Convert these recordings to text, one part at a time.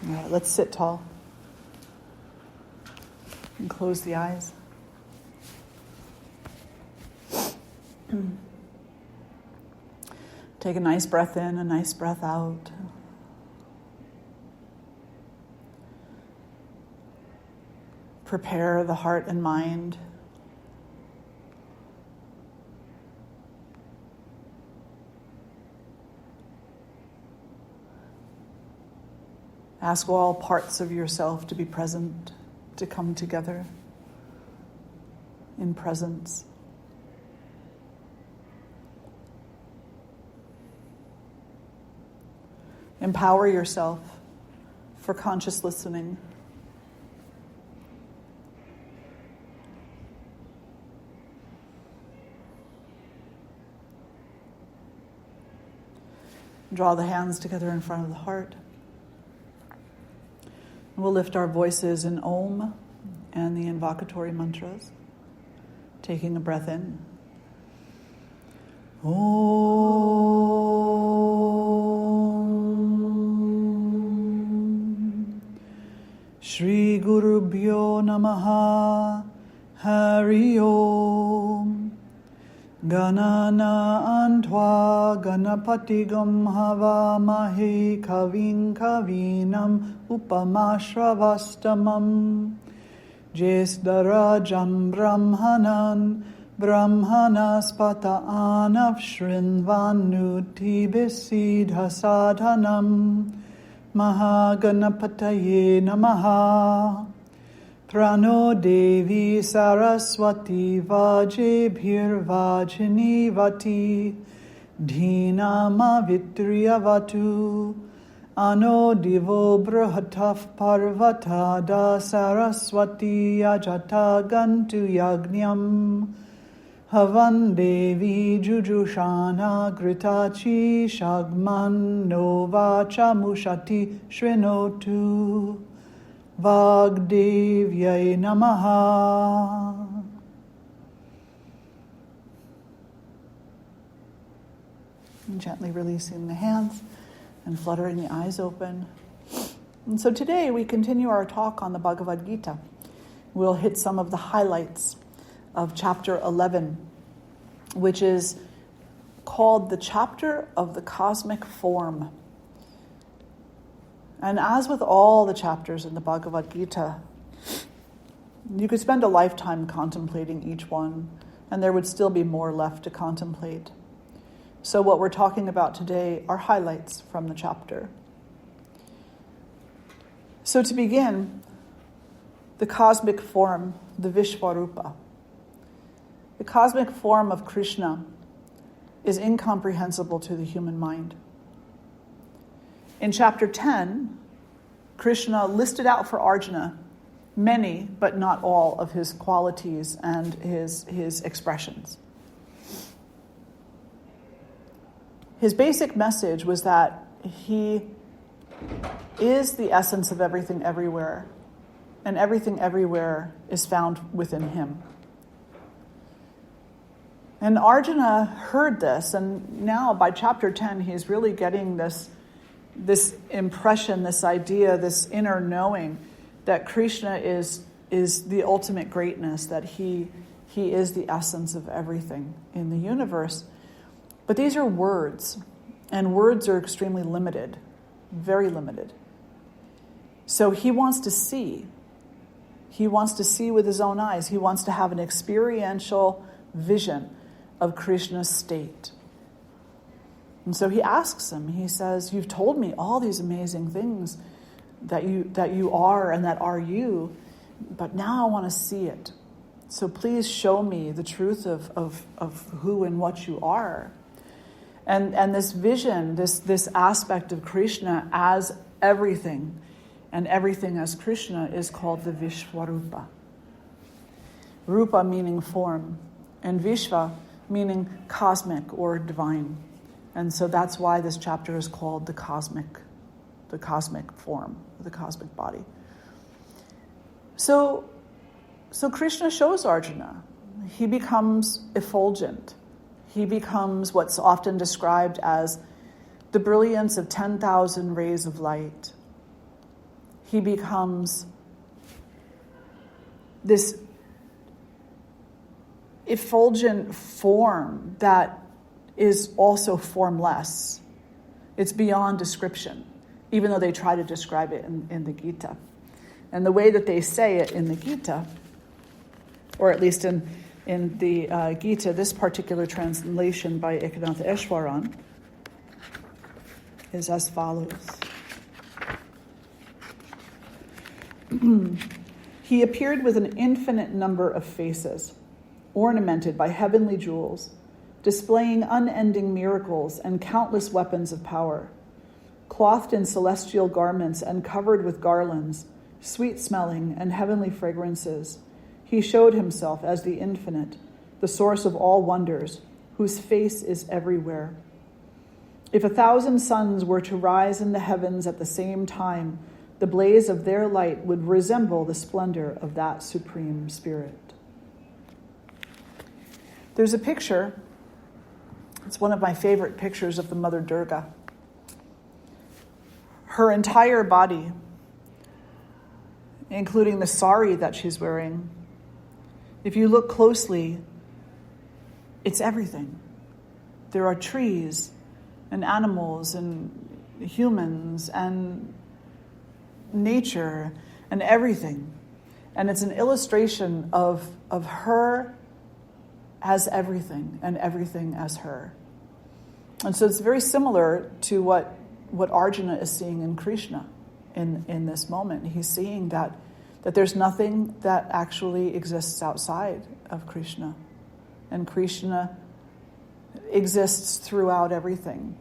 All right, let's sit tall and close the eyes. Take a nice breath in, a nice breath out. Prepare the heart and mind. Ask all parts of yourself to be present, to come together in presence. Empower yourself for conscious listening. Draw the hands together in front of the heart. We'll lift our voices in Om and the invocatory mantras, taking a breath in. Om Shri Gurubhyo Namaha Hari Om Ganana Antva Ganapatigam Havamahe Kavin Kavinam Upamashravastamam Jesdarajam Brahmanan Brahmanaspata Anav Shrinvanuti Besidha Sadhanam Mahaganapataye Namaha Prano Devi Saraswati Vajebhir Vajini Vati Dhinama Vitriyavatu Ano Divo Brahataf Parvata Da Saraswati Ajata Gantu Yagnyam Havan Devi Jujushana Gritachi Shagman Nova Chamushati Shrinotu Vagdevyai Namaha. And gently releasing the hands and fluttering the eyes open. And so today we continue our talk on the Bhagavad Gita. We'll hit some of the highlights of chapter 11, which is called the chapter of the cosmic form. And as with all the chapters in the Bhagavad Gita, you could spend a lifetime contemplating each one, and there would still be more left to contemplate. So what we're talking about today are highlights from the chapter. So to begin, the cosmic form, the Vishvarupa. The cosmic form of Krishna is incomprehensible to the human mind. In chapter 10, Krishna listed out for Arjuna many, but not all, of his qualities and his expressions. His basic message was that he is the essence of everything everywhere, and everything everywhere is found within him. And Arjuna heard this, and now by chapter 10, he's really getting this impression, this idea, this inner knowing that Krishna is the ultimate greatness, that he is the essence of everything in the universe. But these are words, and words are extremely limited, very limited. So he wants to see. He wants to see with his own eyes. He wants to have an experiential vision of Krishna's state. And so he asks him, he says, you've told me all these amazing things that you are and that are you, but now I want to see it. So please show me the truth of who and what you are. And this vision, this aspect of Krishna as everything, and everything as Krishna, is called the Vishvarupa. Rupa meaning form, and Vishva meaning cosmic or divine. And so that's why this chapter is called the cosmic form, the cosmic body. So Krishna shows Arjuna. He becomes effulgent. He becomes what's often described as the brilliance of 10,000 rays of light. he becomes this effulgent form that is also formless. It's beyond description, even though they try to describe it in the Gita. And the way that they say it in the Gita, or at least in the Gita, this particular translation by Ekanath Eshwaran, is as follows. He appeared with an infinite number of faces, ornamented by heavenly jewels, displaying unending miracles and countless weapons of power. Clothed in celestial garments and covered with garlands, sweet-smelling and heavenly fragrances, he showed himself as the infinite, the source of all wonders, whose face is everywhere. If 1,000 suns were to rise in the heavens at the same time, the blaze of their light would resemble the splendor of that supreme spirit. There's a picture, it's one of my favorite pictures of the Mother Durga. Her entire body, including the sari that she's wearing, if you look closely, it's everything. There are trees and animals and humans and nature and everything. And it's an illustration of her as everything and everything as her. And so it's very similar to what Arjuna is seeing in Krishna in this moment. He's seeing that there's nothing that actually exists outside of Krishna. And Krishna exists throughout everything.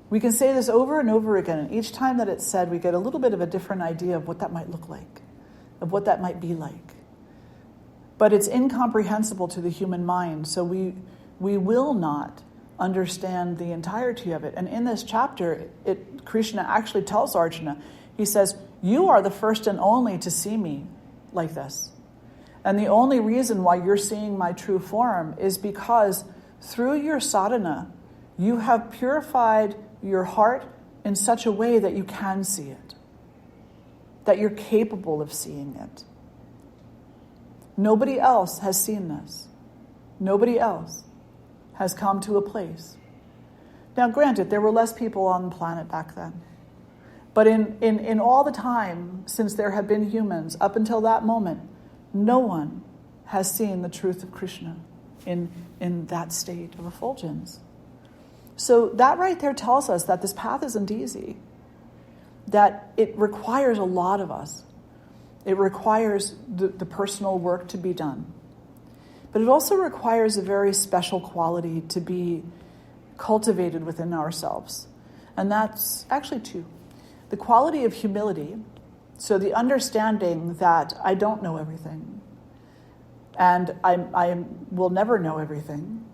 We can say this over and over again, and each time that it's said, we get a little bit of a different idea of what that might look like, of what that might be like. But it's incomprehensible to the human mind, so we will not understand the entirety of it. And in this chapter, Krishna actually tells Arjuna, he says, you are the first and only to see me like this. And the only reason why you're seeing my true form is because through your sadhana, you have purified your heart in such a way that you can see it, that you're capable of seeing it. Nobody else has seen this. Nobody else has come to a place. Now, granted, there were less people on the planet back then. But in all the time since there have been humans, up until that moment, no one has seen the truth of Krishna in that state of effulgence. So that right there tells us that this path isn't easy, that it requires a lot of us. It requires the personal work to be done. But it also requires a very special quality to be cultivated within ourselves. And that's actually two. The quality of humility, so the understanding that I don't know everything, and I will never know everything,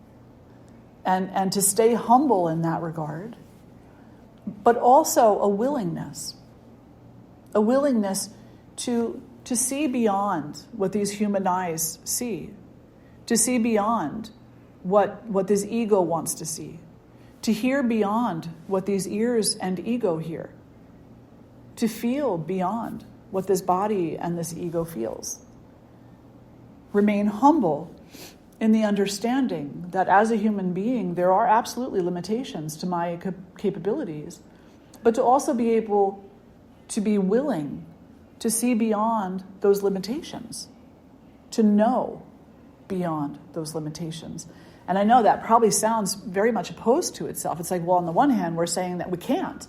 and to stay humble in that regard, but also a willingness to see beyond what these human eyes see, to see beyond what this ego wants to see, to hear beyond what these ears and ego hear, to feel beyond what this body and this ego feels. Remain humble in the understanding that as a human being, there are absolutely limitations to my capabilities, but to also be able to be willing to see beyond those limitations, to know beyond those limitations. And I know that probably sounds very much opposed to itself. It's like, well, on the one hand, we're saying that we can't.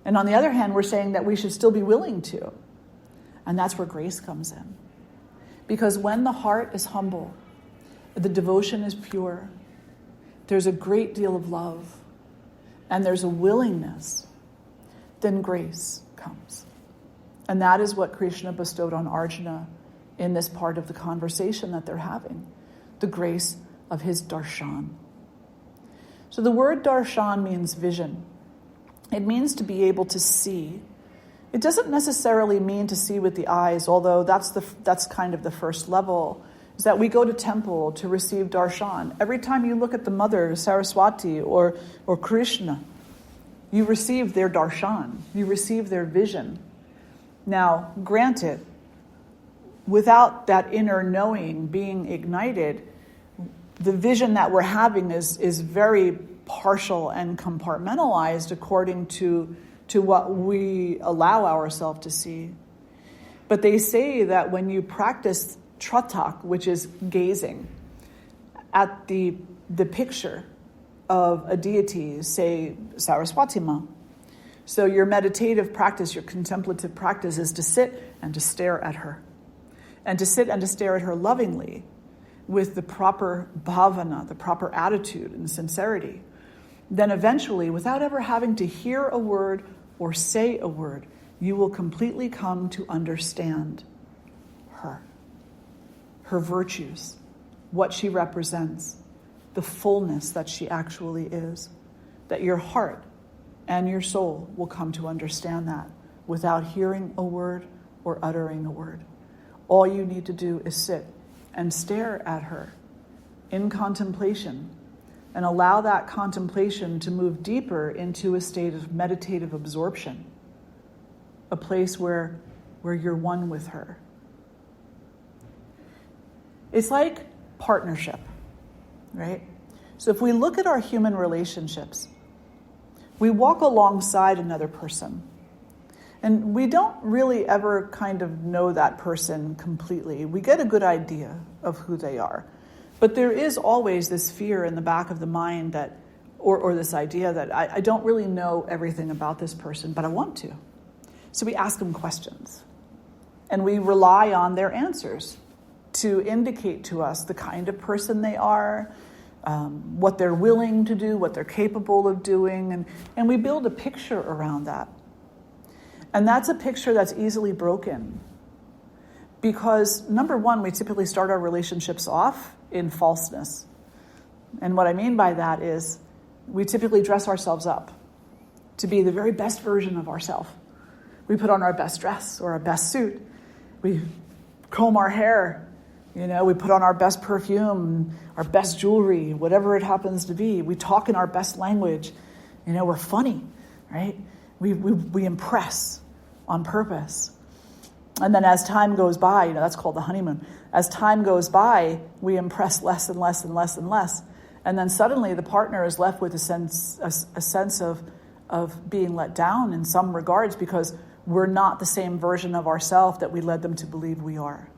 And on the other hand, we're saying that we should still be willing to. And that's where grace comes in. Because when the heart is humble, the devotion is pure, there's a great deal of love, and there's a willingness, then grace comes. And that is what Krishna bestowed on Arjuna in this part of the conversation that they're having, the grace of his darshan. So the word darshan means vision. It means to be able to see. It doesn't necessarily mean to see with the eyes, although that's kind of the first level, is that we go to temple to receive darshan. Every time you look at the mother, Saraswati, or Krishna, you receive their darshan, you receive their vision. Now, granted, without that inner knowing being ignited, the vision that we're having is very partial and compartmentalized according to what we allow ourselves to see. But they say that when you practice tratak, which is gazing at the picture of a deity, say Saraswati Ma. So your meditative practice, your contemplative practice is to sit and to stare at her. And to sit and to stare at her lovingly with the proper bhavana, the proper attitude and sincerity. Then eventually, without ever having to hear a word or say a word, you will completely come to understand her virtues, what she represents, the fullness that she actually is, that your heart and your soul will come to understand that without hearing a word or uttering a word. All you need to do is sit and stare at her in contemplation and allow that contemplation to move deeper into a state of meditative absorption, a place where you're one with her. It's like partnership, right? So if we look at our human relationships, we walk alongside another person. And we don't really ever kind of know that person completely. We get a good idea of who they are. But there is always this fear in the back of the mind that, or this idea that I don't really know everything about this person, but I want to. So we ask them questions. And we rely on their answers to indicate to us the kind of person they are, what they're willing to do, what they're capable of doing. And we build a picture around that. And that's a picture that's easily broken. Because, number one, we typically start our relationships off in falseness. And what I mean by that is we typically dress ourselves up to be the very best version of ourselves. We put on our best dress or our best suit. We comb our hair. We put on our best perfume, our best jewelry, whatever it happens to be. We talk in our best language. We're funny, right? We impress on purpose. And then as time goes by, that's called the honeymoon. As time goes by, we impress less and less and less and less. And then suddenly the partner is left with a sense of being let down in some regards because we're not the same version of ourselves that we led them to believe we are.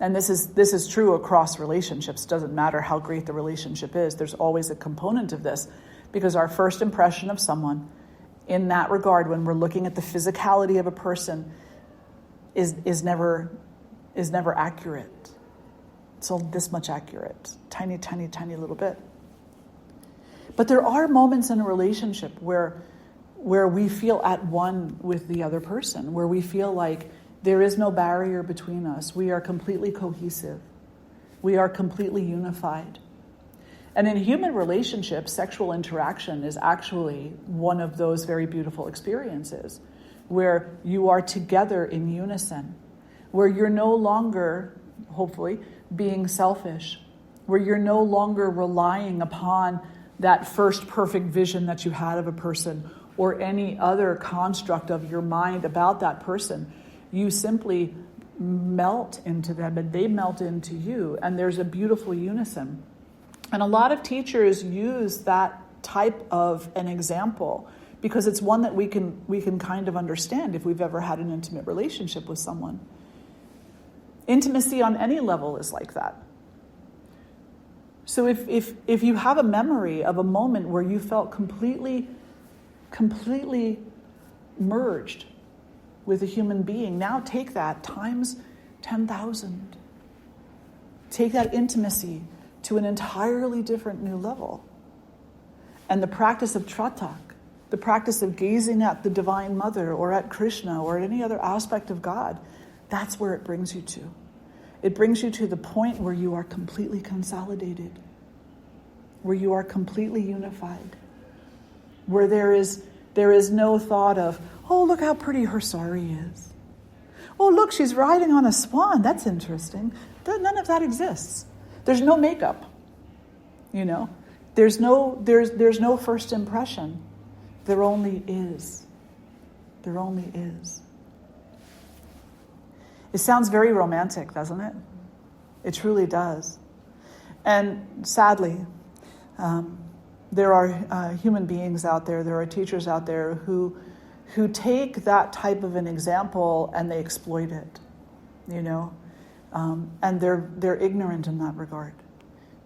And this is true across relationships. It doesn't matter how great the relationship is. There's always a component of this because our first impression of someone in that regard, when we're looking at the physicality of a person, is never accurate. It's all this much accurate. Tiny, tiny, tiny little bit. But there are moments in a relationship where we feel at one with the other person, where we feel like there is no barrier between us. We are completely cohesive. We are completely unified. And in human relationships, sexual interaction is actually one of those very beautiful experiences where you are together in unison, where you're no longer, hopefully, being selfish, where you're no longer relying upon that first perfect vision that you had of a person or any other construct of your mind about that person. You simply melt into them and they melt into you, and there's a beautiful unison. And a lot of teachers use that type of an example because it's one that we can kind of understand if we've ever had an intimate relationship with someone. Intimacy on any level is like that. So if you have a memory of a moment where you felt completely merged with a human being, now take that times 10,000. Take that intimacy to an entirely different new level. And the practice of tratak, the practice of gazing at the Divine Mother or at Krishna or at any other aspect of God, that's where it brings you to. It brings you to the point where you are completely consolidated, where you are completely unified, where there is no thought of, oh, look how pretty her sari is. Oh, look, she's riding on a swan. That's interesting. None of that exists. There's no makeup. There's no first impression. There only is. There only is. It sounds very romantic, doesn't it? It truly does. And sadly, there are human beings out there are teachers out there who take that type of an example and they exploit it, and they're ignorant in that regard,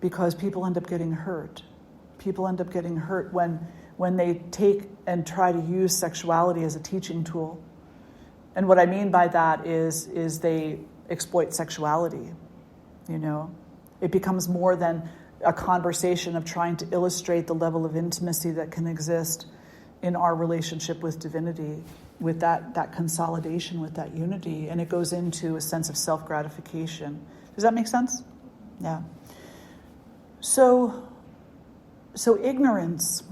because people end up getting hurt. People end up getting hurt when they take and try to use sexuality as a teaching tool. And what I mean by that is they exploit sexuality. It becomes more than a conversation of trying to illustrate the level of intimacy that can exist in our relationship with divinity, with that consolidation, with that unity, and it goes into a sense of self-gratification. Does that make sense? Yeah. So ignorance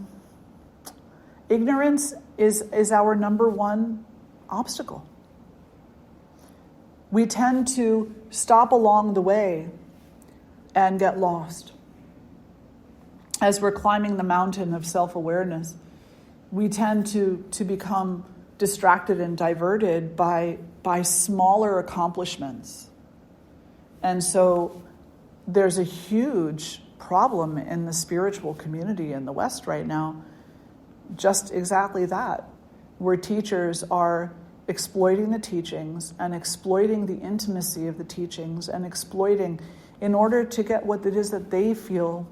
is our number one obstacle. We tend to stop along the way and get lost. As we're climbing the mountain of self-awareness, we tend to become distracted and diverted by smaller accomplishments. And so there's a huge problem in the spiritual community in the West right now, just exactly that, where teachers are exploiting the teachings and exploiting the intimacy of the teachings and exploiting in order to get what it is that they feel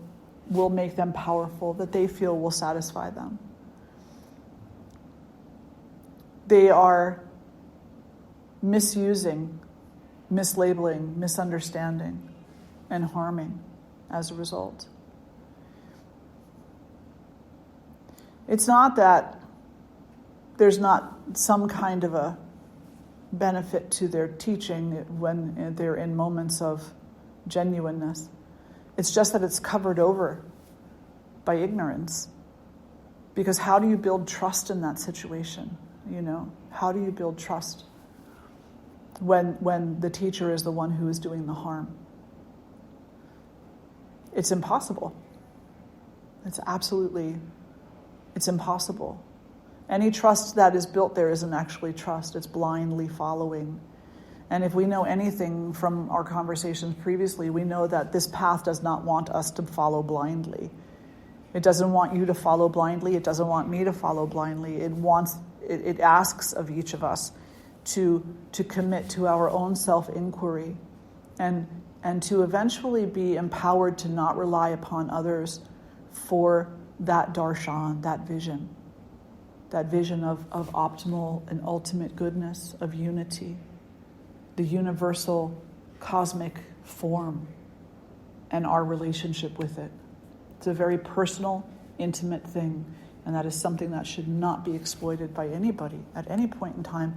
will make them powerful, that they feel will satisfy them. They are misusing, mislabeling, misunderstanding, and harming as a result. It's not that there's not some kind of a benefit to their teaching when they're in moments of genuineness. It's just that it's covered over by ignorance. Because how do you build trust in that situation? How do you build trust when the teacher is the one who is doing the harm? It's impossible. It's impossible. Any trust that is built there isn't actually trust. It's blindly following. And if we know anything from our conversations previously, we know that this path does not want us to follow blindly. It doesn't want you to follow blindly. It doesn't want me to follow blindly. It asks of each of us to commit to our own self-inquiry and to eventually be empowered to not rely upon others for that darshan, that vision of optimal and ultimate goodness, of unity, the universal cosmic form and our relationship with it. It's a very personal, intimate thing, and that is something that should not be exploited by anybody at any point in time,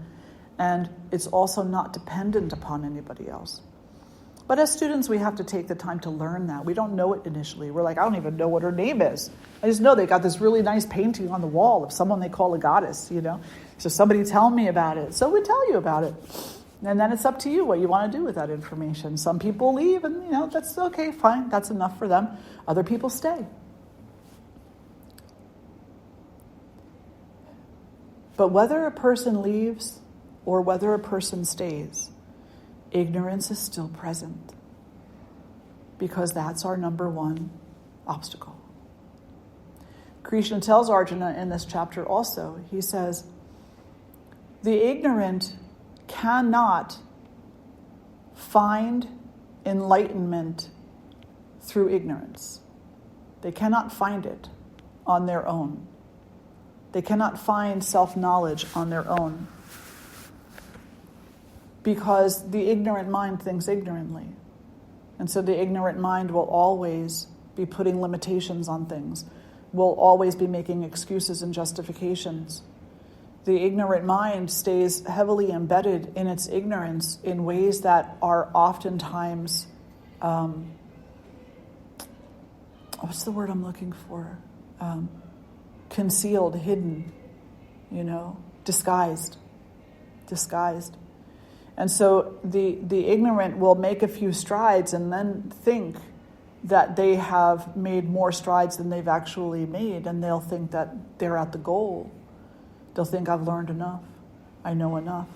and it's also not dependent upon anybody else. But as students, we have to take the time to learn that. We don't know it initially. We're like, I don't even know what her name is. I just know they got this really nice painting on the wall of someone they call a goddess, So somebody tell me about it. So we tell you about it. And then it's up to you what you want to do with that information. Some people leave and, that's okay, fine. That's enough for them. Other people stay. But whether a person leaves or whether a person stays, ignorance is still present, because that's our number one obstacle. Krishna tells Arjuna in this chapter also, he says, the ignorant cannot find enlightenment through ignorance. They cannot find it on their own. They cannot find self-knowledge on their own, because the ignorant mind thinks ignorantly. And so the ignorant mind will always be putting limitations on things, will always be making excuses and justifications. The ignorant mind stays heavily embedded in its ignorance in ways that are oftentimes, what's the word I'm looking for? Concealed, hidden, disguised. And so the ignorant will make a few strides and then think that they have made more strides than they've actually made, and they'll think that they're at the goal. They'll think, I've learned enough. I know enough.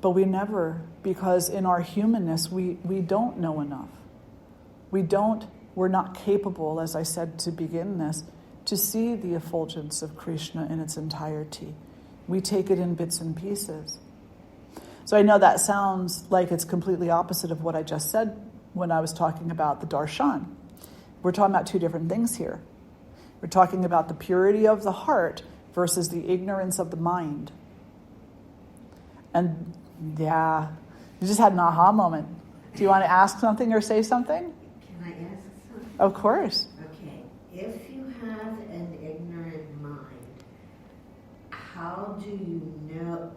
But we never, because in our humanness, we don't know enough. We're not capable, as I said to begin this, to see the effulgence of Krishna in its entirety. We take it in bits and pieces. So I know that sounds like it's completely opposite of what I just said when I was talking about the darshan. We're talking about two different things here. We're talking about the purity of the heart versus the ignorance of the mind. And yeah, you just had an aha moment. Do you want to ask something or say something? Can I ask something? Of course. Okay. If you have an ignorant mind, how do you know?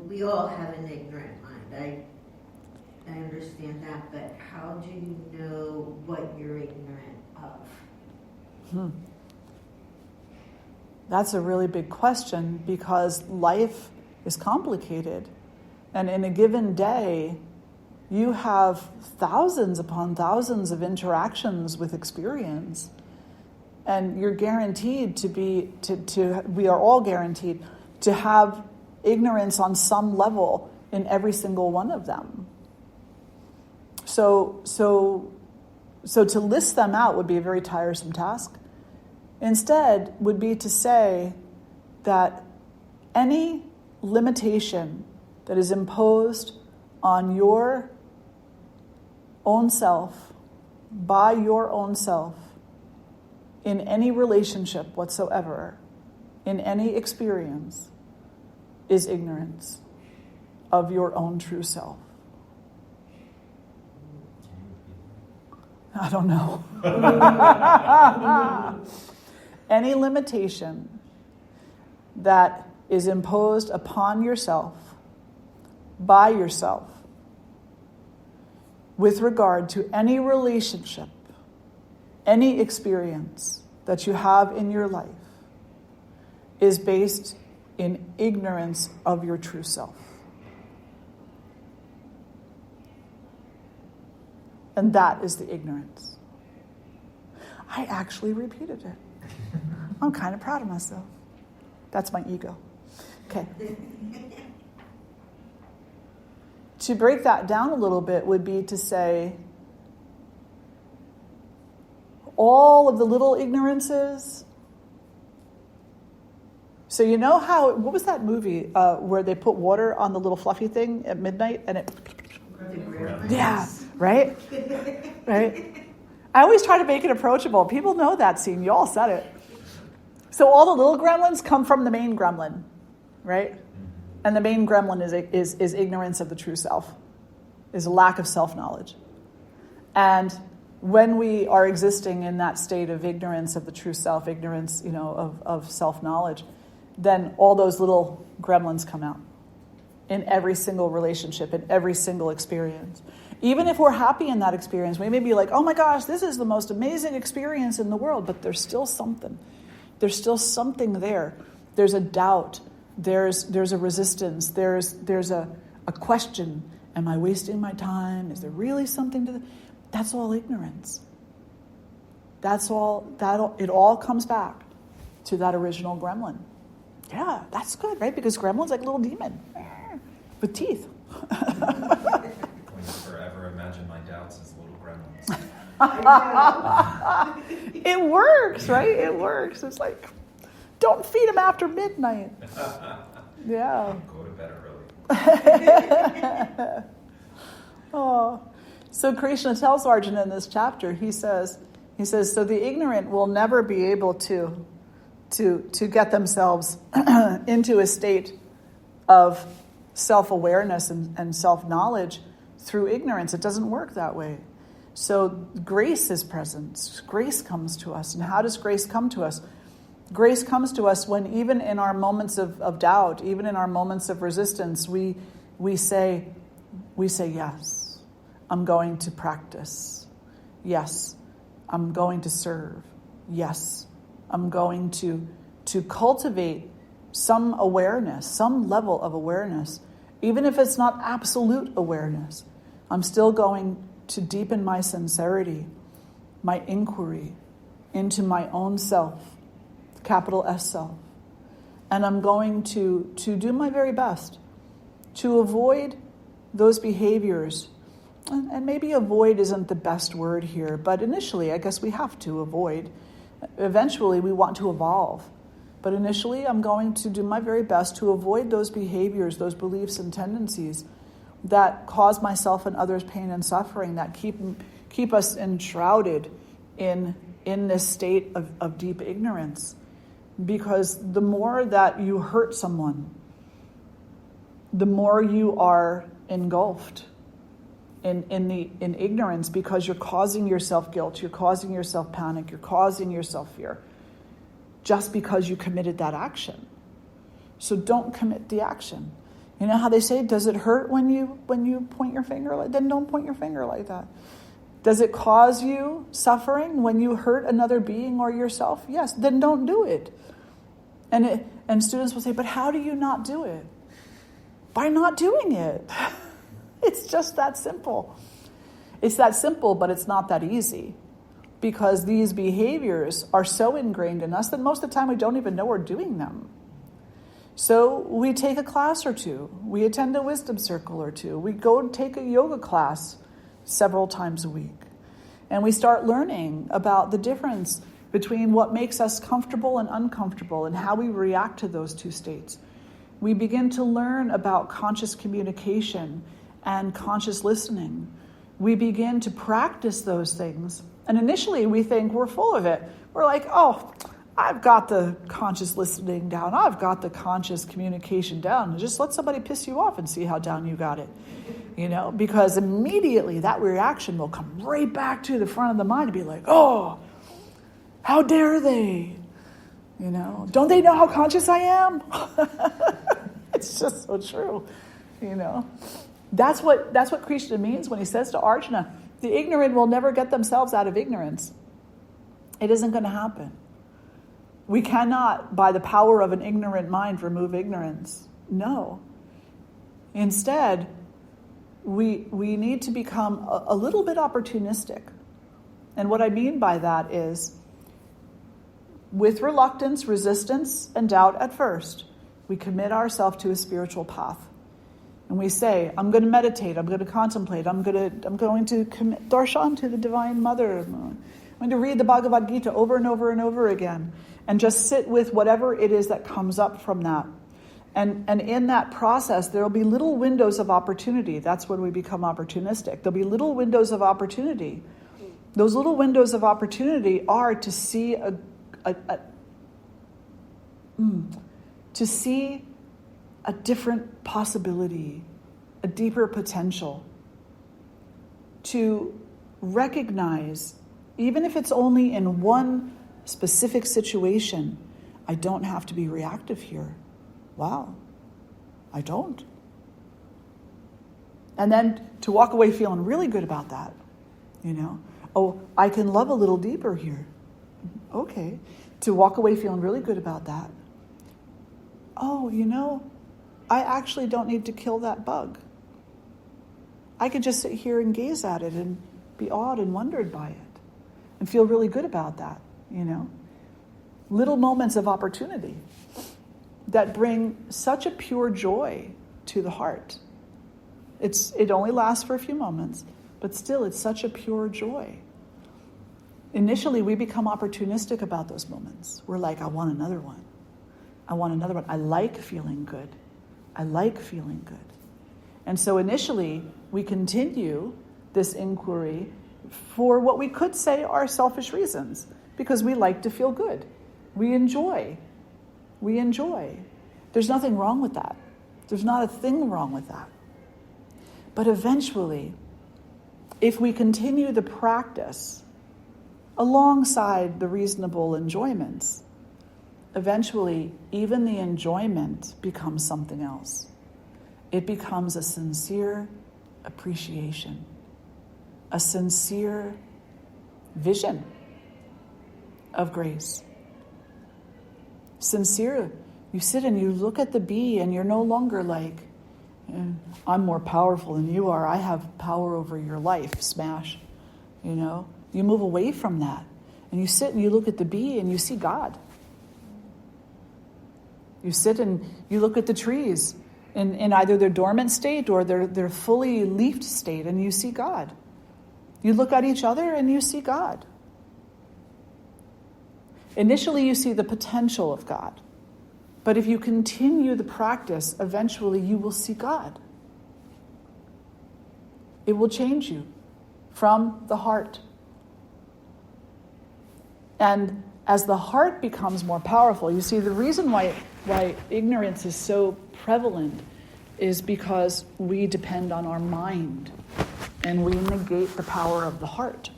We all have an ignorant mind. I understand that, but how do you know what you're ignorant of? That's a really big question, because life is complicated. And in a given day, you have thousands upon thousands of interactions with experience. And you're guaranteed we are all guaranteed to have ignorance on some level in every single one of them. So to list them out would be a very tiresome task. Instead, would be to say that any limitation that is imposed on your own self, by your own self, in any relationship whatsoever, in any experience, is ignorance of your own true self. I don't know. Any limitation that is imposed upon yourself, by yourself, with regard to any relationship, any experience that you have in your life, is based in ignorance of your true self. And that is the ignorance. I actually repeated it. I'm kind of proud of myself. That's my ego. Okay. To break that down a little bit would be to say all of the little ignorances. So you know what was that movie where they put water on the little fluffy thing at midnight and it... Yeah, right? Right? I always try to make it approachable. People know that scene. You all said it. So all the little gremlins come from the main gremlin, right? And the main gremlin is ignorance of the true self, is a lack of self-knowledge. And when we are existing in that state of ignorance of the true self, ignorance, of self-knowledge, then all those little gremlins come out in every single relationship, in every single experience. Even if we're happy in that experience, we may be like, oh my gosh, this is the most amazing experience in the world, but there's still something. There's still something there. There's a doubt. There's a resistance. There's a question. Am I wasting my time? Is there really something to this? That's all ignorance. That's all. It all comes back to that original gremlin. Yeah, that's good, right? Because gremlin's like a little demon with teeth. I forever imagine my doubts as little gremlins. It works, right? It works. It's like, don't feed him after midnight. Yeah. Go to bed early. Oh. So Krishna tells Arjuna in this chapter, he says, so the ignorant will never be able to get themselves into a state of self-awareness and self-knowledge through ignorance. It doesn't work that way. So grace is present. Grace comes to us. And how does grace come to us? Grace comes to us when even in our moments of doubt, even in our moments of resistance, we say yes, I'm going to practice. Yes, I'm going to serve. Yes, I'm going to cultivate some awareness, some level of awareness. Even if it's not absolute awareness, I'm still going to deepen my sincerity, my inquiry into my own self, capital S self. And I'm going to do my very best to avoid those behaviors, and maybe avoid isn't the best word here, but initially I guess we have to avoid. Eventually we want to evolve. But initially I'm going to do my very best to avoid those behaviors, those beliefs and tendencies that cause myself and others pain and suffering, that keep us enshrouded in this state of deep ignorance. Because the more that you hurt someone, the more you are engulfed in ignorance, because you're causing yourself guilt, you're causing yourself panic, you're causing yourself fear, just because you committed that action. So don't commit the action. You know how they say, does it hurt when you point your finger? Then don't point your finger like that. Does it cause you suffering when you hurt another being or yourself? Yes, then don't do it. And students will say, but how do you not do it? By not doing it. It's just that simple. It's that simple, but it's not that easy. Because these behaviors are so ingrained in us that most of the time we don't even know we're doing them. So we take a class or two. We attend a wisdom circle or two. We go take a yoga class several times a week. And we start learning about the difference between what makes us comfortable and uncomfortable and how we react to those two states. We begin to learn about conscious communication and conscious listening. We begin to practice those things. And initially we think we're full of it. We're like, oh, I've got the conscious listening down. I've got the conscious communication down. Just let somebody piss you off and see how down you got it. You know, because immediately that reaction will come right back to the front of the mind and be like, oh, how dare they? You know, don't they know how conscious I am? It's just so true. You know, that's what Krishna means when he says to Arjuna, the ignorant will never get themselves out of ignorance. It isn't going to happen. We cannot, by the power of an ignorant mind, remove ignorance. No. Instead, we need to become a little bit opportunistic. And what I mean by that is, with reluctance, resistance, and doubt at first, we commit ourselves to a spiritual path. And we say, I'm going to meditate, I'm going to contemplate, I'm going to commit darshan to the Divine Mother. I'm going to read the Bhagavad Gita over and over and over again, and just sit with whatever it is that comes up from that. And in that process, there will be little windows of opportunity. That's when we become opportunistic. There'll be little windows of opportunity. Those little windows of opportunity are to see a different possibility, a deeper potential, to recognize, even if it's only in one specific situation, I don't have to be reactive here. Wow, I don't. And then to walk away feeling really good about that, you know. Oh, I can love a little deeper here. Okay, to walk away feeling really good about that. Oh, you know, I actually don't need to kill that bug. I could just sit here and gaze at it and be awed and wondered by it and feel really good about that, you know. Little moments of opportunity that bring such a pure joy to the heart. It only lasts for a few moments, but still it's such a pure joy. Initially, we become opportunistic about those moments. We're like, I want another one. I want another one. I like feeling good. I like feeling good. And so initially, we continue this inquiry for what we could say are selfish reasons, because we like to feel good. We enjoy. There's nothing wrong with that. There's not a thing wrong with that. But eventually, if we continue the practice alongside the reasonable enjoyments, eventually even the enjoyment becomes something else. It becomes a sincere appreciation, a sincere vision of grace. Sincere. You sit and you look at the bee and you're no longer like, I'm more powerful than you are. I have power over your life. Smash. You know? You move away from that. And you sit and you look at the bee and you see God. You sit and you look at the trees in either their dormant state or their fully leafed state, and you see God. You look at each other and you see God. Initially, you see the potential of God. But if you continue the practice, eventually you will see God. It will change you from the heart. And as the heart becomes more powerful, you see the reason why ignorance is so prevalent is because we depend on our mind and we negate the power of the heart.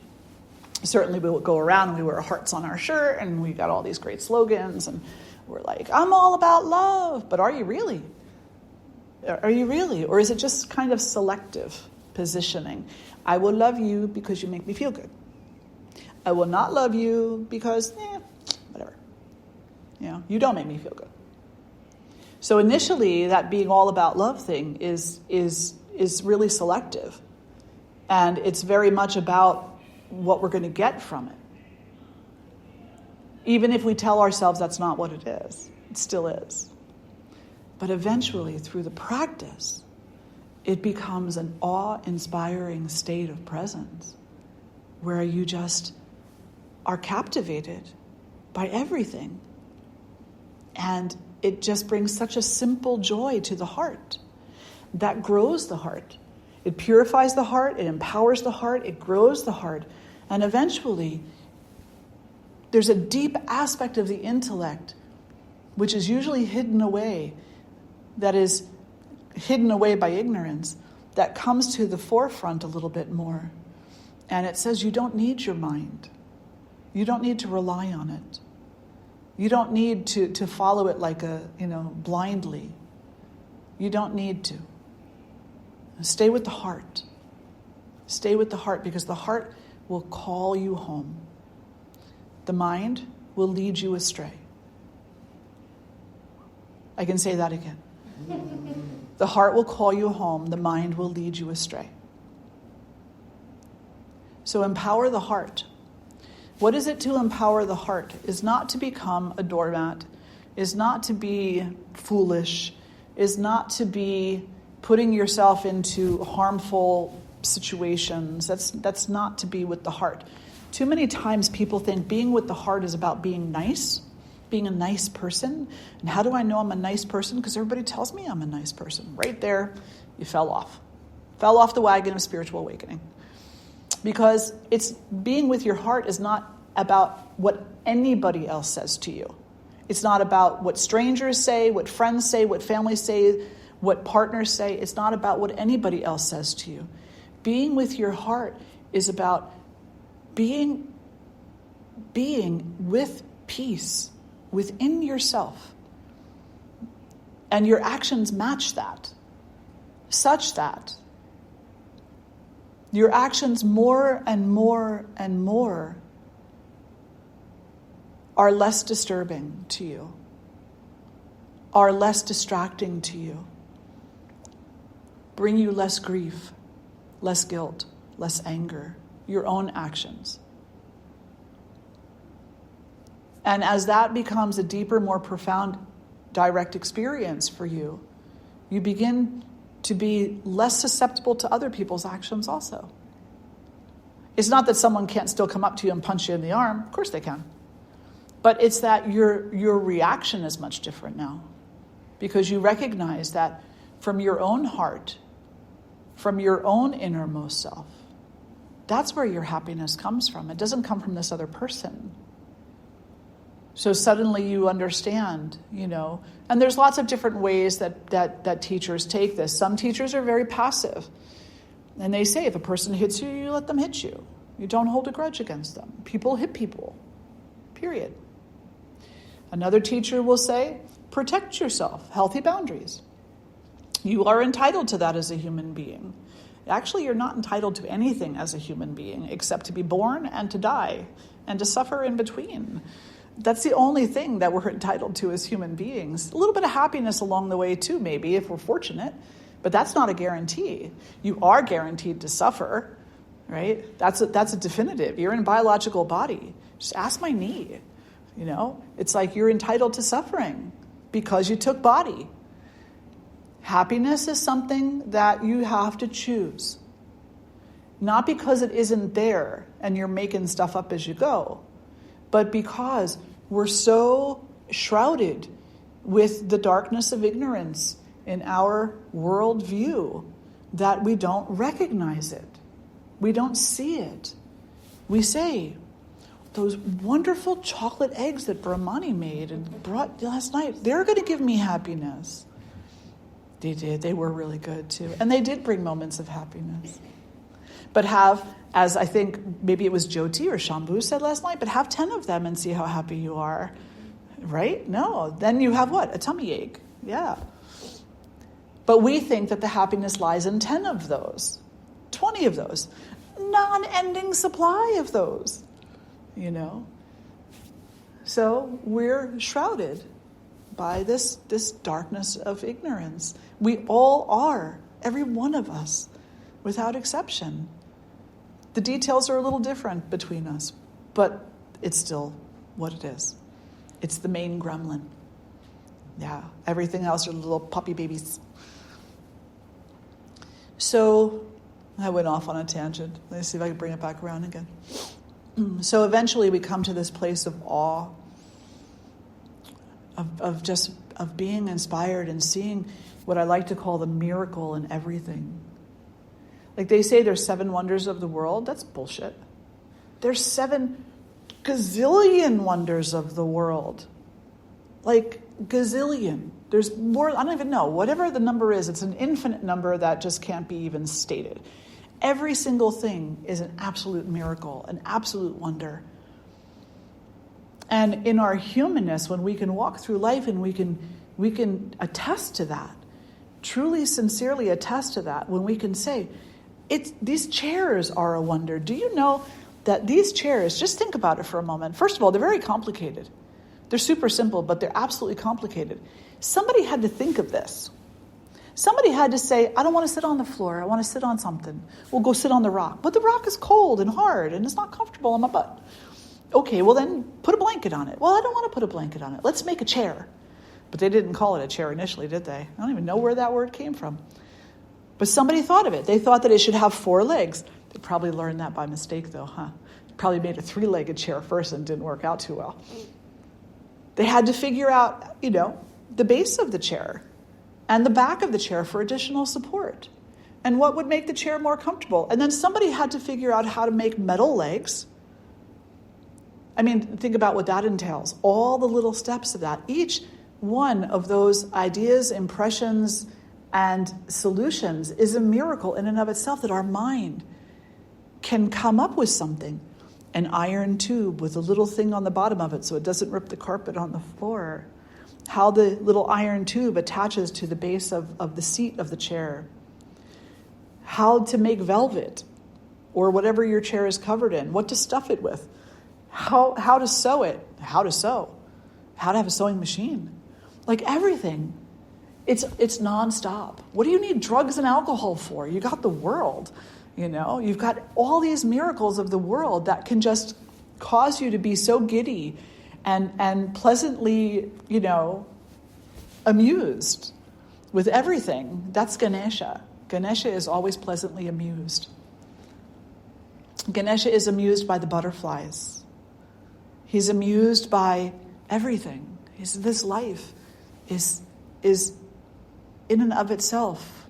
Certainly we will go around and we wear hearts on our shirt and we got all these great slogans and we're like, I'm all about love. But are you really? Are you really? Or is it just kind of selective positioning? I will love you because you make me feel good. I will not love you because, whatever. You don't make me feel good. So initially, that being all about love thing is really selective. And it's very much about what we're going to get from it. Even if we tell ourselves that's not what it is, it still is. But eventually, through the practice, it becomes an awe-inspiring state of presence where you just are captivated by everything. And it just brings such a simple joy to the heart that grows the heart. It purifies the heart, it empowers the heart, it grows the heart. And eventually, there's a deep aspect of the intellect which is usually hidden away, that is hidden away by ignorance, that comes to the forefront a little bit more. And it says you don't need your mind. You don't need to rely on it. You don't need to follow it like blindly. You don't need to. Stay with the heart. Stay with the heart, because the heart will call you home. The mind will lead you astray. I can say that again. The heart will call you home. The mind will lead you astray. So empower the heart. What is it to empower the heart? Is not to become a doormat, is not to be foolish, is not to be putting yourself into harmful situations. That's not to be with the heart. Too many times people think being with the heart is about being nice, being a nice person. And how do I know I'm a nice person? Because everybody tells me I'm a nice person. Right there, you fell off. Fell off the wagon of spiritual awakening. Because it's being with your heart is not about what anybody else says to you. It's not about what strangers say, what friends say, what families say, what partners say. It's not about what anybody else says to you. Being with your heart is about being with peace within yourself. And your actions match that, such that your actions more and more and more are less disturbing to you, are less distracting to you, bring you less grief, less guilt, less anger, your own actions. And as that becomes a deeper, more profound, direct experience for you, you begin to be less susceptible to other people's actions also. It's not that someone can't still come up to you and punch you in the arm. Of course they can. But it's that your reaction is much different now, because you recognize that from your own heart, from your own innermost self, that's where your happiness comes from. It doesn't come from this other person. So suddenly you understand, and there's lots of different ways that teachers take this. Some teachers are very passive. And they say if a person hits you, you let them hit you. You don't hold a grudge against them. People hit people, period. Another teacher will say, protect yourself, healthy boundaries. You are entitled to that as a human being. Actually, you're not entitled to anything as a human being except to be born and to die and to suffer in between. That's the only thing that we're entitled to as human beings. A little bit of happiness along the way too, maybe, if we're fortunate. But that's not a guarantee. You are guaranteed to suffer, right? That's a definitive. You're in a biological body. Just ask my knee. It's like you're entitled to suffering because you took body. Happiness is something that you have to choose. Not because it isn't there and you're making stuff up as you go, but because we're so shrouded with the darkness of ignorance in our worldview that we don't recognize it. We don't see it. We say, those wonderful chocolate eggs that Brahmani made and brought last night, they're going to give me happiness. They did. They were really good too. And they did bring moments of happiness. But have, as I think maybe it was Jyoti or Shambhu said last night, but have 10 of them and see how happy you are. Right? No. Then you have what? A tummy ache. Yeah. But we think that the happiness lies in 10 of those, 20 of those, non-ending supply of those, So we're shrouded by this darkness of ignorance. We all are, every one of us, without exception. The details are a little different between us, but it's still what it is. It's the main gremlin. Yeah, everything else are little puppy babies. So I went off on a tangent. Let's see if I can bring it back around again. So eventually we come to this place of awe, of being inspired and seeing what I like to call the miracle in everything. Like they say there's 7 wonders of the world. That's bullshit. There's 7 gazillion wonders of the world. Like gazillion. There's more, I don't even know. Whatever the number is, it's an infinite number that just can't be even stated. Every single thing is an absolute miracle, an absolute wonder. And in our humanness, when we can walk through life and we can attest to that, truly, sincerely attest to that, when we can say, these chairs are a wonder. Do you know that these chairs, just think about it for a moment. First of all, they're very complicated. They're super simple, but they're absolutely complicated. Somebody had to think of this. Somebody had to say, I don't want to sit on the floor. I want to sit on something. We'll go sit on the rock. But the rock is cold and hard and it's not comfortable on my butt. Okay, well then put a blanket on it. Well, I don't want to put a blanket on it. Let's make a chair. But they didn't call it a chair initially, did they? I don't even know where that word came from. But somebody thought of it. They thought that it should have 4 legs. They probably learned that by mistake though, huh? Probably made a 3-legged chair first and didn't work out too well. They had to figure out, the base of the chair and the back of the chair for additional support. And what would make the chair more comfortable. And then somebody had to figure out how to make metal legs. I mean, think about what that entails. All the little steps of that. Each one of those ideas, impressions, and solutions is a miracle in and of itself, that our mind can come up with something. An iron tube with a little thing on the bottom of it so it doesn't rip the carpet on the floor. How the little iron tube attaches to the base of the seat of the chair. How to make velvet or whatever your chair is covered in. What to stuff it with. How to sew it. How to sew. How to have a sewing machine. Like everything. It's nonstop. What do you need drugs and alcohol for? You got the world. You've got all these miracles of the world that can just cause you to be so giddy and pleasantly, amused with everything. That's Ganesha. Ganesha is always pleasantly amused. Ganesha is amused by the butterflies. He's amused by everything. This life is in and of itself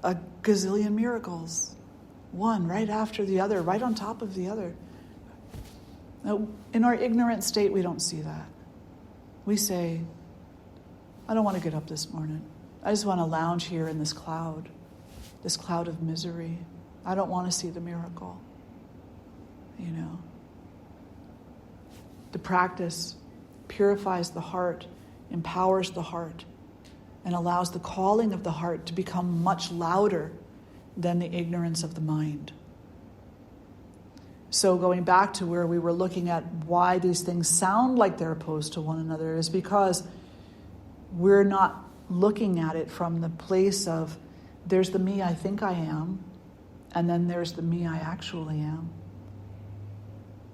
a gazillion miracles. One right after the other, right on top of the other. Now, in our ignorant state, we don't see that. We say, I don't want to get up this morning. I just want to lounge here in this cloud of misery. I don't want to see the miracle. The practice purifies the heart, empowers the heart, and allows the calling of the heart to become much louder than the ignorance of the mind. So going back to where we were looking at why these things sound like they're opposed to one another is because we're not looking at it from the place of there's the me I think I am, and then there's the me I actually am.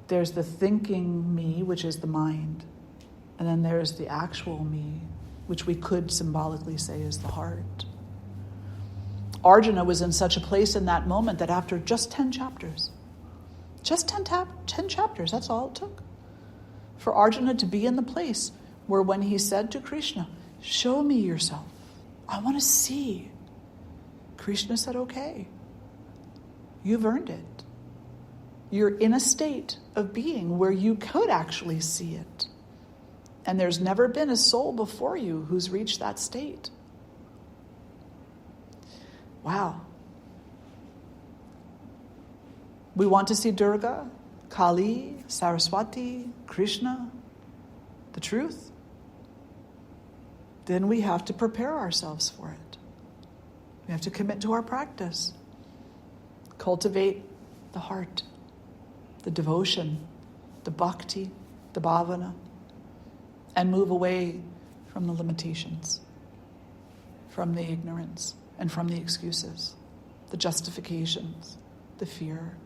There's the thinking me, which is the mind, and then there's the actual me, which we could symbolically say is the heart. Arjuna was in such a place in that moment that after just 10 chapters, just 10 chapters, that's all it took, for Arjuna to be in the place where when he said to Krishna, show me yourself, I want to see. Krishna said, okay, you've earned it. You're in a state of being where you could actually see it. And there's never been a soul before you who's reached that state. Wow. We want to see Durga, Kali, Saraswati, Krishna, the truth. Then we have to prepare ourselves for it. We have to commit to our practice. Cultivate the heart, the devotion, the bhakti, the bhavana, and move away from the limitations, from the ignorance, and from the excuses, the justifications, the fear.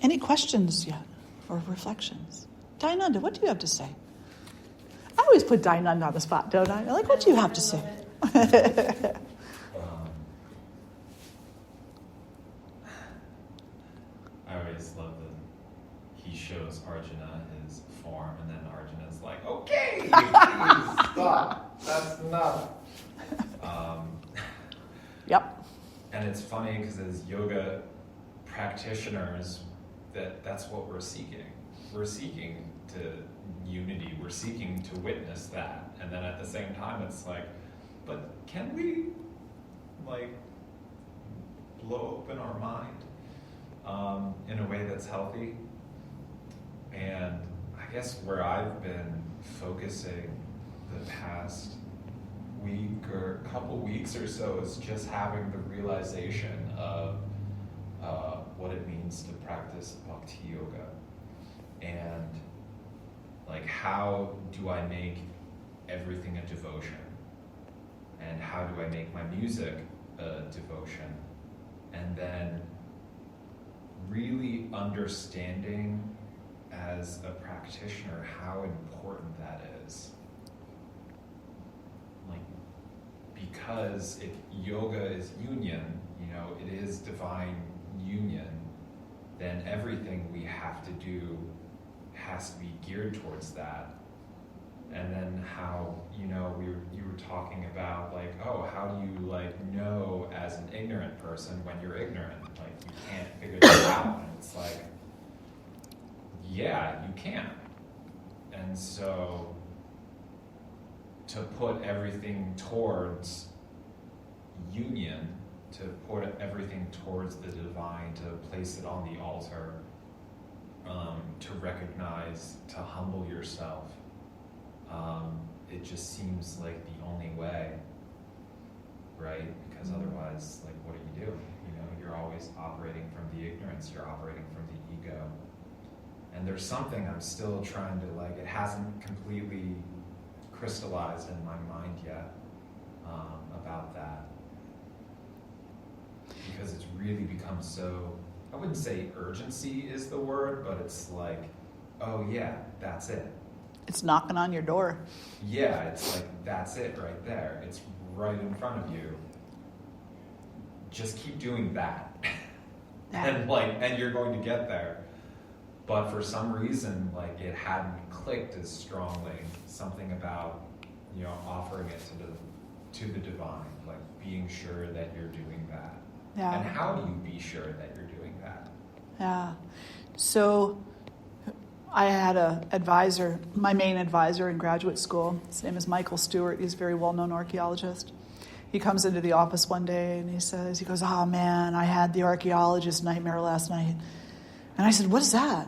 Any questions yet, or reflections? Dayananda, what do you have to say? I always put Dayananda on the spot, don't I? Like, what do you have to say? I always love that he shows Arjuna his form, and then Arjuna's like, okay, please stop. That's enough. Yep. And it's funny because as yoga practitioners, that's what we're seeking. We're seeking to unity. We're seeking to witness that. And then at the same time, it's like, but can we, like, blow open our mind in a way that's healthy? And I guess where I've been focusing the past week or couple weeks or so is just having the realization of what it means to practice bhakti yoga. And like, how do I make everything a devotion? And how do I make my music a devotion? And then really understanding as a practitioner how important that is. Like, because if yoga is union, it is divine union, then everything we have to do has to be geared towards that. And then how, you were talking about, like, oh, how do you, like, know as an ignorant person when you're ignorant? Like, you can't figure that out. And it's like, yeah, you can. And so to put everything towards union, to put everything towards the divine, to place it on the altar, to recognize, to humble yourself, it just seems like the only way, right? Because otherwise, like, what are you doing? You're always operating from the ignorance, you're operating from the ego. And there's something I'm still trying to, like, it hasn't completely crystallized in my mind yet about that. Because it's really become so, I wouldn't say urgency is the word, but it's like, oh yeah, that's it. It's knocking on your door. Yeah, it's like, that's it right there. It's right in front of you. Just keep doing that. and you're going to get there. But for some reason, like, it hadn't clicked as strongly. Something about, offering it to the divine, like being sure that you're doing that. Yeah. And how do you be sure that you're doing that? Yeah. So I had a advisor, my main advisor in graduate school. His name is Michael Stewart. He's a very well-known archaeologist. He comes into the office one day and he goes, oh man, I had the archaeologist nightmare last night. And I said, what is that?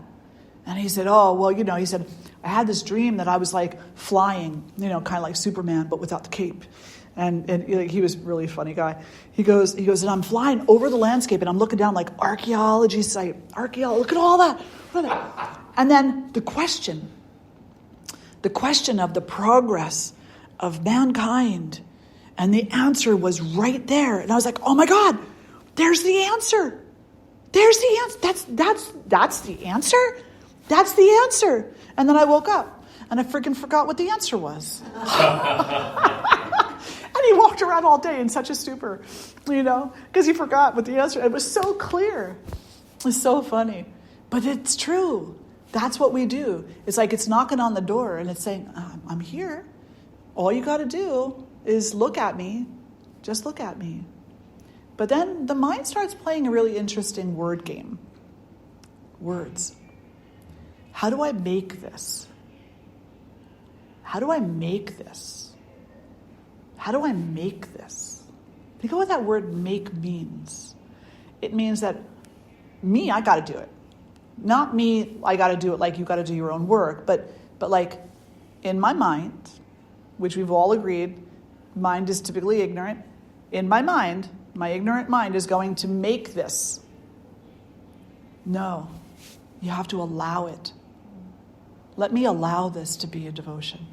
And he said, oh, well, he said, I had this dream that I was like flying, kind of like Superman, but without the cape. And he was a really funny guy. He goes, and I'm flying over the landscape and I'm looking down like archaeology site, look at all that. And then the question of the progress of mankind, and the answer was right there. And I was like, oh my God, there's the answer. There's the answer. That's the answer. That's the answer. And then I woke up and I freaking forgot what the answer was. And he walked around all day in such a stupor, because he forgot what the answer. It was so clear. It was so funny. But it's true. That's what we do. It's like it's knocking on the door and it's saying, I'm here. All you got to do is look at me. Just look at me. But then the mind starts playing a really interesting word game. Words. How do I make this? How do I make this? How do I make this? Think of what that word make means. It means that me, I got to do it. Not me, I got to do it like you got to do your own work, but like in my mind, which we've all agreed, mind is typically ignorant. In my mind, my ignorant mind is going to make this. No, you have to allow it. Let me allow this to be a devotion.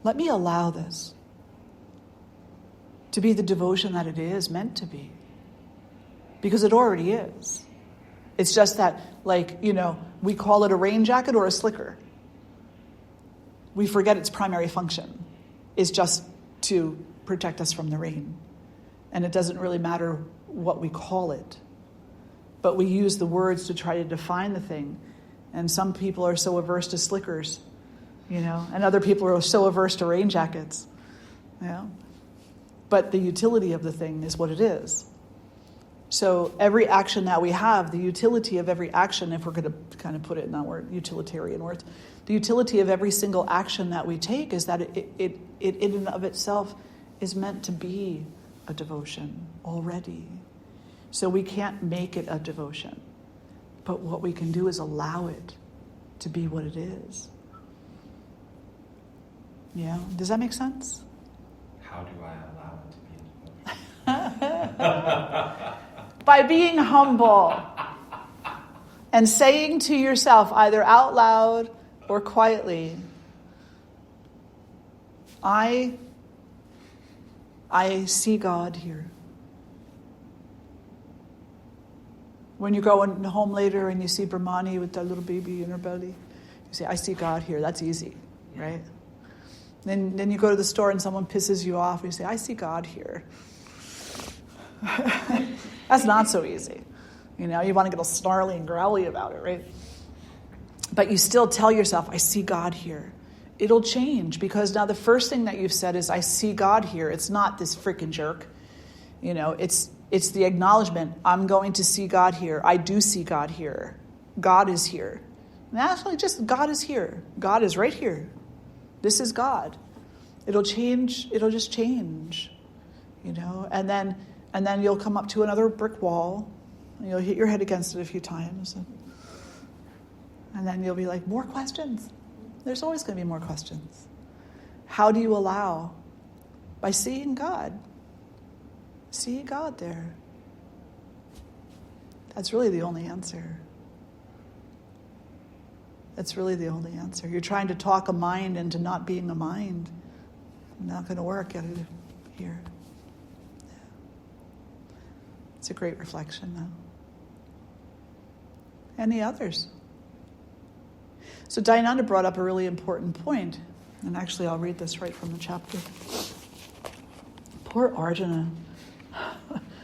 Let me allow this to be the devotion that it is meant to be. Because it already is. It's just that, we call it a rain jacket or a slicker. We forget its primary function is just to protect us from the rain. And it doesn't really matter what we call it. But we use the words to try to define the thing. And some people are so averse to slickers, and other people are so averse to rain jackets. But the utility of the thing is what it is. So every action that we have, the utility of every action, if we're going to kind of put it in that word, utilitarian words, the utility of every single action that we take is that it in and of itself is meant to be a devotion already. So we can't make it a devotion. But what we can do is allow it to be what it is. Yeah, does that make sense? How do I allow it to be a devotion? By being humble and saying to yourself, either out loud or quietly, I see God here. When you go home later and you see Brahmani with that little baby in her belly, you say, I see God here. That's easy, right? Then you go to the store and someone pisses you off and you say, I see God here. That's not so easy. You want to get all snarly and growly about it, right? But you still tell yourself, I see God here. It'll change because now the first thing that you've said is, I see God here. It's not this freaking jerk. It's the acknowledgement, I'm going to see God here. I do see God here. God is here. And actually, just God is here. God is right here. This is God. It'll change. It'll just change, and then you'll come up to another brick wall and you'll hit your head against it a few times. And then you'll be like, more questions. There's always going to be more questions. How do you allow? By seeing God. See God there. That's really the only answer. That's really the only answer. You're trying to talk a mind into not being a mind. Not going to work here. It's a great reflection, though. Any others? So Dayananda brought up a really important point, and actually I'll read this right from the chapter. Poor Arjuna.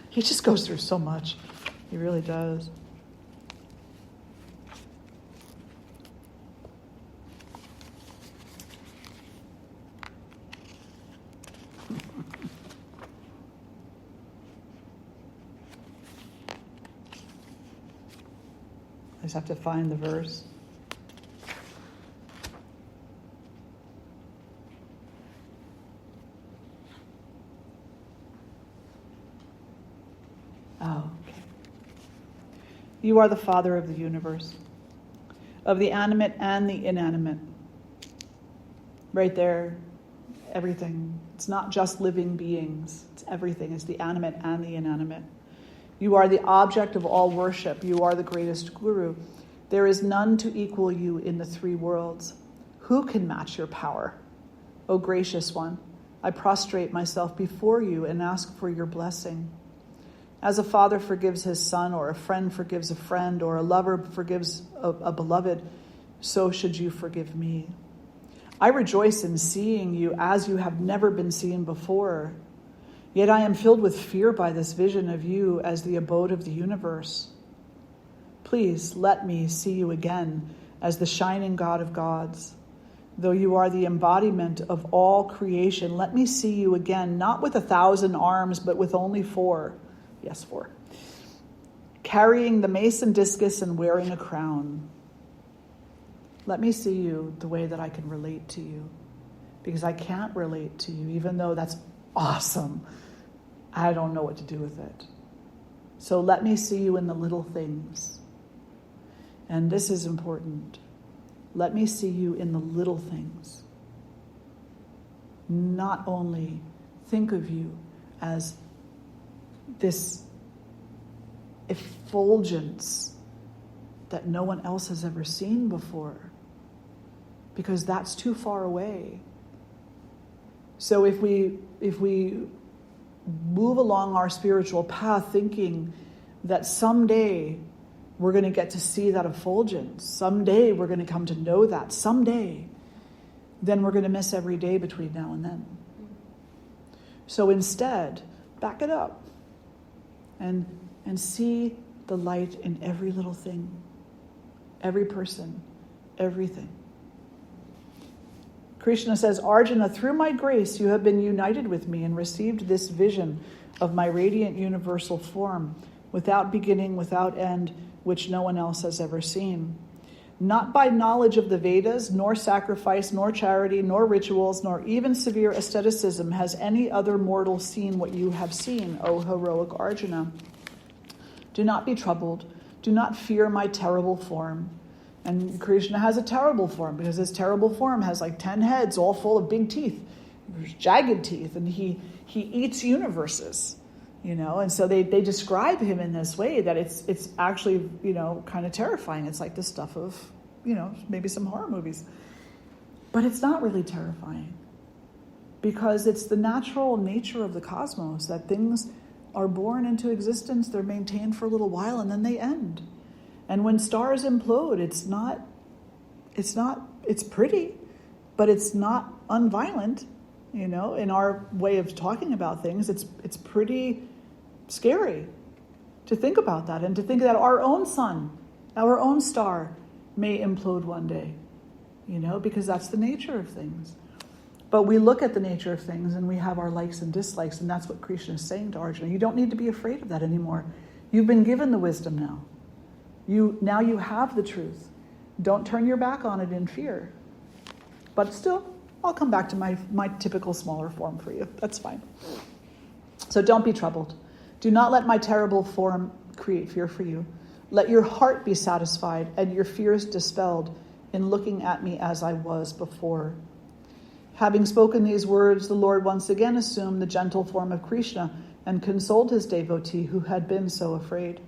He just goes through so much. He really does. I just have to find the verse. Oh, okay. You are the Father of the universe, of the animate and the inanimate. Right there, everything. It's not just living beings. It's everything. It's the animate and the inanimate. You are the object of all worship. You are the greatest guru. There is none to equal you in the three worlds. Who can match your power? O gracious one, I prostrate myself before you and ask for your blessing. As a father forgives his son, or a friend forgives a friend, or a lover forgives a beloved, so should you forgive me. I rejoice in seeing you as you have never been seen before. Yet I am filled with fear by this vision of you as the abode of the universe. Please let me see you again as the shining God of gods. Though you are the embodiment of all creation, let me see you again, not with 1,000 arms, but with only 4. Yes, 4. Carrying the mace and discus and wearing a crown. Let me see you the way that I can relate to you. Because I can't relate to you, even though that's awesome. I don't know what to do with it. So let me see you in the little things. And this is important. Let me see you in the little things. Not only think of you as this effulgence that no one else has ever seen before, because that's too far away. So if we move along our spiritual path thinking that someday we're going to get to see that effulgence, someday we're going to come to know that, someday, then we're going to miss every day between now and then. So instead, back it up and see the light in every little thing, every person, everything. Krishna says, Arjuna, through my grace you have been united with me and received this vision of my radiant universal form, without beginning, without end, which no one else has ever seen. Not by knowledge of the Vedas, nor sacrifice, nor charity, nor rituals, nor even severe asceticism has any other mortal seen what you have seen, O heroic Arjuna. Do not be troubled. Do not fear my terrible form. And Krishna has a terrible form because his terrible form has like 10 heads all full of big teeth, jagged teeth, and he eats universes, and so they describe him in this way that it's actually, kind of terrifying. It's like the stuff of, maybe some horror movies. But it's not really terrifying because it's the natural nature of the cosmos that things are born into existence, they're maintained for a little while, and then they end. And when stars implode, it's pretty, but it's not unviolent, in our way of talking about things. It's pretty scary to think about that, and to think that our own sun, our own star may implode one day, because that's the nature of things. But we look at the nature of things and we have our likes and dislikes, and that's what Krishna is saying to Arjuna. You don't need to be afraid of that anymore. You've been given the wisdom now. Now you have the truth. Don't turn your back on it in fear. But still, I'll come back to my typical smaller form for you. That's fine. So don't be troubled. Do not let my terrible form create fear for you. Let your heart be satisfied and your fears dispelled in looking at me as I was before. Having spoken these words, the Lord once again assumed the gentle form of Krishna and consoled his devotee who had been so afraid.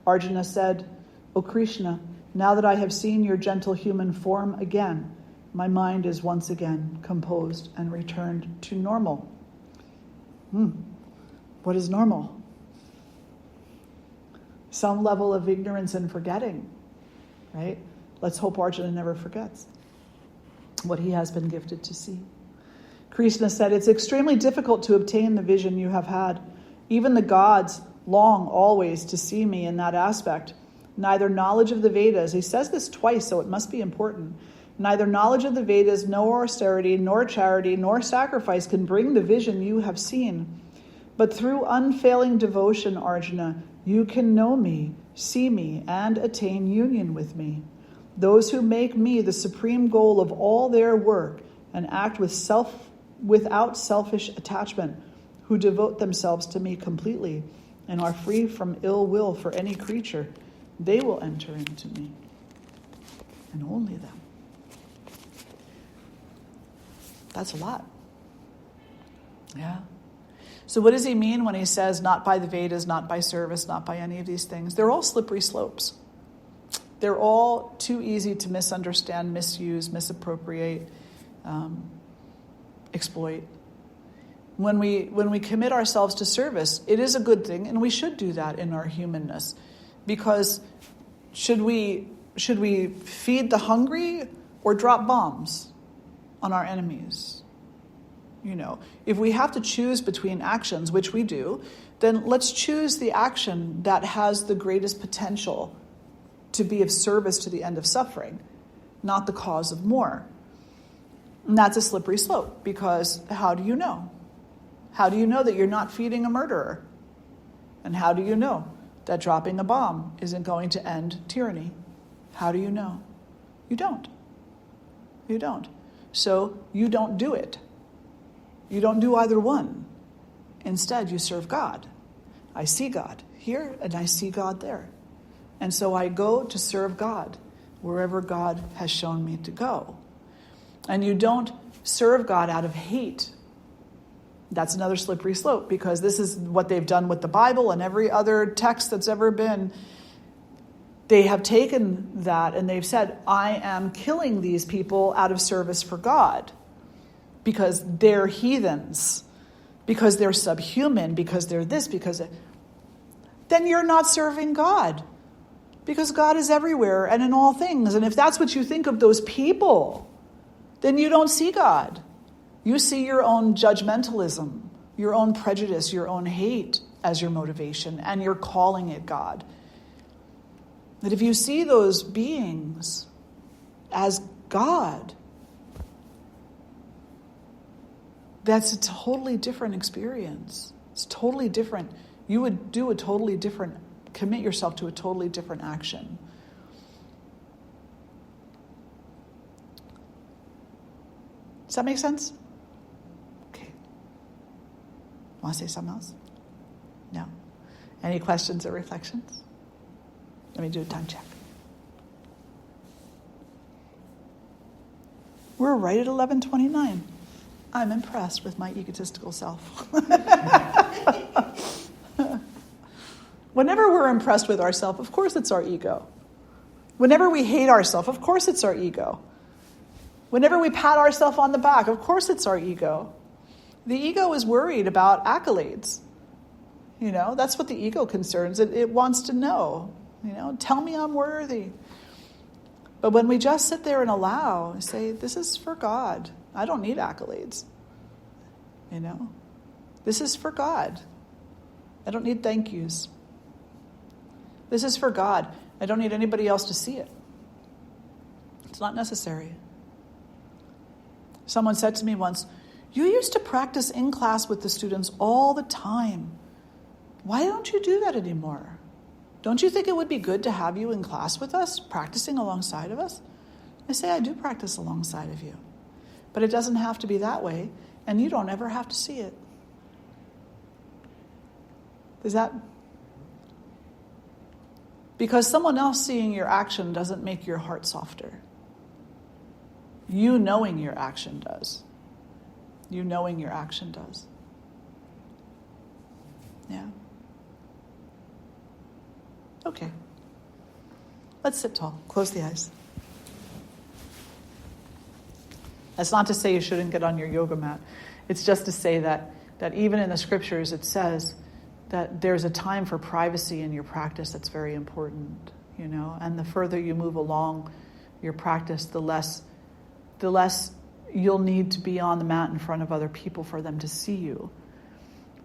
Arjuna said, O Krishna, now that I have seen your gentle human form again, my mind is once again composed and returned to normal. What is normal? Some level of ignorance and forgetting, right? Let's hope Arjuna never forgets what he has been gifted to see. Krishna said, it's extremely difficult to obtain the vision you have had. Even the gods long always to see me in that aspect. Neither knowledge of the Vedas, he says this twice, so it must be important. Neither knowledge of the Vedas, nor austerity, nor charity, nor sacrifice can bring the vision you have seen. But through unfailing devotion, Arjuna, you can know me, see me, and attain union with me. Those who make me the supreme goal of all their work and act without selfish attachment, who devote themselves to me completely and are free from ill will for any creature, they will enter into me, and only them. That's a lot. Yeah. So what does he mean when he says not by the Vedas, not by service, not by any of these things? They're all slippery slopes. They're all too easy to misunderstand, misuse, misappropriate, exploit. When we commit ourselves to service, it is a good thing, and we should do that in our humanness. Because should we feed the hungry or drop bombs? on our enemies. If we have to choose between actions, which we do, then let's choose the action that has the greatest potential to be of service to the end of suffering, not the cause of more. And that's a slippery slope, because how do you know? How do you know that you're not feeding a murderer? And how do you know that dropping a bomb isn't going to end tyranny? How do you know? You don't. You don't. So you don't do it. You don't do either one. Instead, you serve God. I see God here and I see God there. And so I go to serve God wherever God has shown me to go. And you don't serve God out of hate. That's another slippery slope, because this is what they've done with the Bible and every other text that's ever been. They have taken that and they've said, I am killing these people out of service for God because they're heathens, because they're subhuman, because they're this, then you're not serving God, because God is everywhere and in all things. And if that's what you think of those people, then you don't see God. You see your own judgmentalism, your own prejudice, your own hate as your motivation, and you're calling it God. That if you see those beings as God, that's a totally different experience. It's totally different. You would do commit yourself to a totally different action. Does that make sense? Okay. Want to say something else? No. Any questions or reflections? Let me do a time check. We're right at 11:29. I'm impressed with my egotistical self. Whenever we're impressed with ourselves, of course it's our ego. Whenever we hate ourselves, of course it's our ego. Whenever we pat ourselves on the back, of course it's our ego. The ego is worried about accolades. That's what the ego concerns. It wants to know. Tell me I'm worthy. But when we just sit there and allow, say, this is for God. I don't need accolades. This is for God. I don't need thank yous. This is for God. I don't need anybody else to see it. It's not necessary. Someone said to me once, you used to practice in class with the students all the time. Why don't you do that anymore? Don't you think it would be good to have you in class with us, practicing alongside of us? I say, I do practice alongside of you. But it doesn't have to be that way, and you don't ever have to see it. Is that? Because someone else seeing your action doesn't make your heart softer. You knowing your action does. You knowing your action does. Yeah. Okay. Let's sit tall. Close the eyes. That's not to say you shouldn't get on your yoga mat. It's just to say that even in the scriptures it says that there's a time for privacy in your practice that's very important, and the further you move along your practice, the less you'll need to be on the mat in front of other people for them to see you.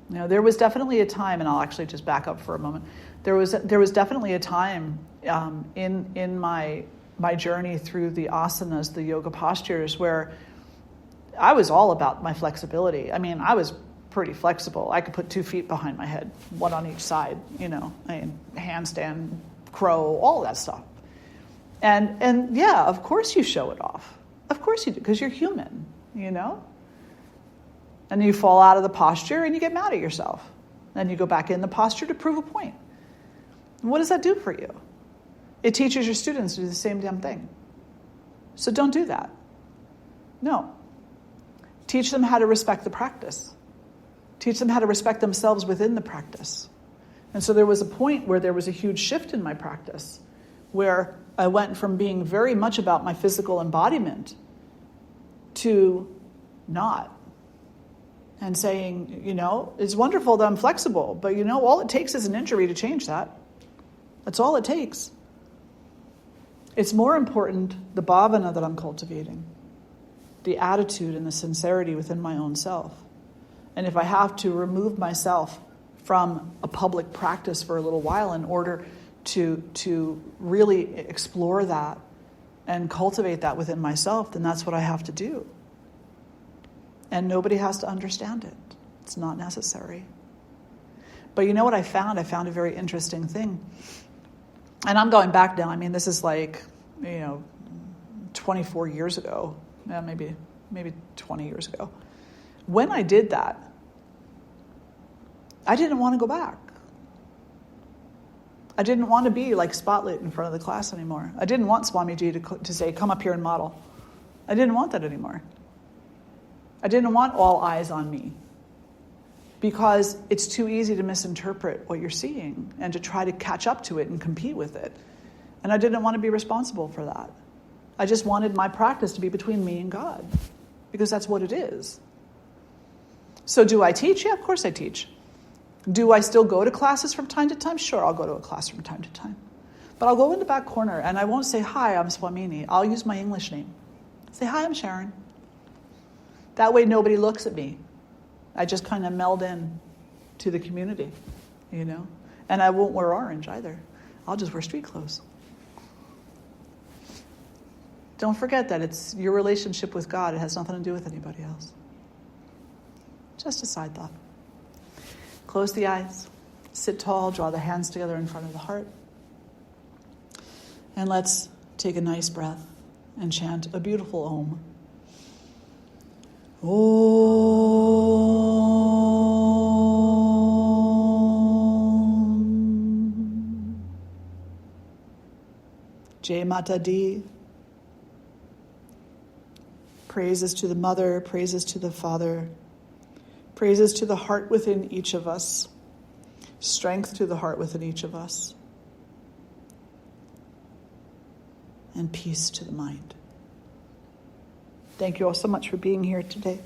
There was definitely a time, and I'll actually just back up for a moment. There was definitely a time in my journey through the asanas, the yoga postures, where I was all about my flexibility. I mean, I was pretty flexible. I could put 2 feet behind my head, one on each side, handstand, crow, all that stuff. And yeah, of course you show it off. Of course you do, because you're human, And you fall out of the posture and you get mad at yourself. Then you go back in the posture to prove a point. And what does that do for you? It teaches your students to do the same damn thing. So don't do that. No. Teach them how to respect the practice. Teach them how to respect themselves within the practice. And so there was a point where there was a huge shift in my practice, where I went from being very much about my physical embodiment to not. And saying, it's wonderful that I'm flexible, but all it takes is an injury to change that. That's all it takes. It's more important, the bhavana that I'm cultivating. the attitude and the sincerity within my own self. And if I have to remove myself from a public practice for a little while in order to really explore that and cultivate that within myself, then that's what I have to do. And nobody has to understand it. It's not necessary. But you know what I found? I found a very interesting thing. And I'm going back now. I mean, this is like, 24 years ago. Yeah, maybe 20 years ago. When I did that, I didn't want to go back. I didn't want to be like spotlit in front of the class anymore. I didn't want SwaminiJi to say, come up here and model. I didn't want that anymore. I didn't want all eyes on me, because it's too easy to misinterpret what you're seeing and to try to catch up to it and compete with it. And I didn't want to be responsible for that. I just wanted my practice to be between me and God, because that's what it is. So do I teach? Yeah, of course I teach. Do I still go to classes from time to time? Sure, I'll go to a class from time to time. But I'll go in the back corner and I won't say, hi, I'm Swamini. I'll use my English name. Say, hi, I'm Sharon. That way nobody looks at me. I just kind of meld in to the community, And I won't wear orange either. I'll just wear street clothes. Don't forget that it's your relationship with God. It has nothing to do with anybody else. Just a side thought. Close the eyes. Sit tall. Draw the hands together in front of the heart. And let's take a nice breath and chant a beautiful Om. Om. Jai Mata Di. Praises to the Mother, praises to the Father, praises to the heart within each of us, strength to the heart within each of us, and peace to the mind. Thank you all so much for being here today.